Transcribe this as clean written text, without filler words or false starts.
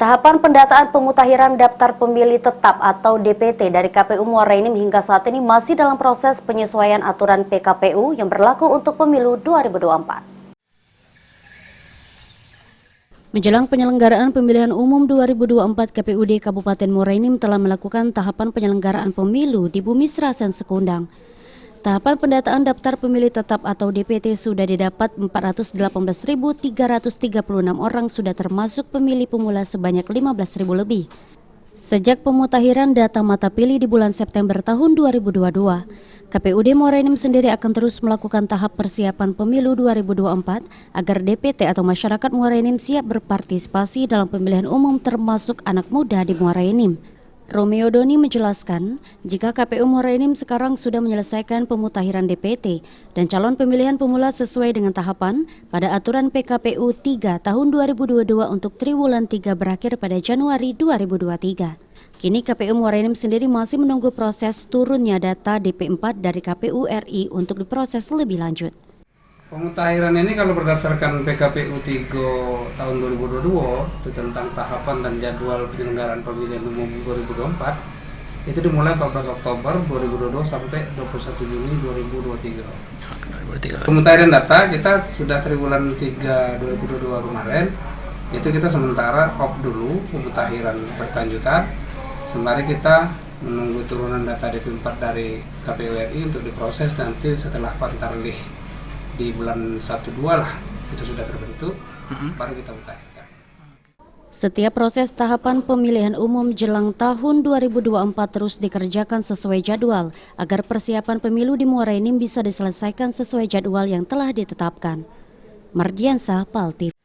Tahapan pendataan pemutahiran daftar pemilih tetap atau DPT dari KPU Muara Enim hingga saat ini masih dalam proses penyesuaian aturan PKPU yang berlaku untuk pemilu 2024. Menjelang penyelenggaraan pemilihan umum 2024, KPUD Kabupaten Muara Enim telah melakukan tahapan penyelenggaraan pemilu di Bumi Serasan Sekundang. Tahapan pendataan daftar pemilih tetap atau DPT sudah didapat 418.336 orang, sudah termasuk pemilih pemula sebanyak 15.000 lebih. Sejak pemutakhiran data mata pilih di bulan September tahun 2022, KPUD Muara Enim sendiri akan terus melakukan tahap persiapan pemilu 2024 agar DPT atau masyarakat Muara Enim siap berpartisipasi dalam pemilihan umum termasuk anak muda di Muara Enim. Romeo Doni menjelaskan, jika KPU Muara Enim sekarang sudah menyelesaikan pemutakhiran DPT dan calon pemilihan pemula sesuai dengan tahapan pada aturan PKPU 3 tahun 2022 untuk triwulan 3 berakhir pada Januari 2023. Kini KPU Muara Enim sendiri masih menunggu proses turunnya data DP4 dari KPU RI untuk diproses lebih lanjut. Pemutakhiran ini kalau berdasarkan PKPU 3 tahun 2022 itu tentang tahapan dan jadwal penyelenggaraan pemilihan umum 2024 itu dimulai 14 Oktober 2022 sampai 21 Juni 2023. Pemutakhiran data kita sudah triwulan 3 2022 kemarin, itu kita sementara off dulu pemutakhiran berkelanjutan sembari kita menunggu turunan data DP4 dari KPU RI untuk diproses nanti setelah pantarlih di bulan 1-2 lah itu sudah terbentuk, baru kita mutakhirkan. Setiap proses tahapan pemilihan umum jelang tahun 2024 terus dikerjakan sesuai jadwal agar persiapan pemilu di Muara Enim bisa diselesaikan sesuai jadwal yang telah ditetapkan. Mardiansah, PAL TV.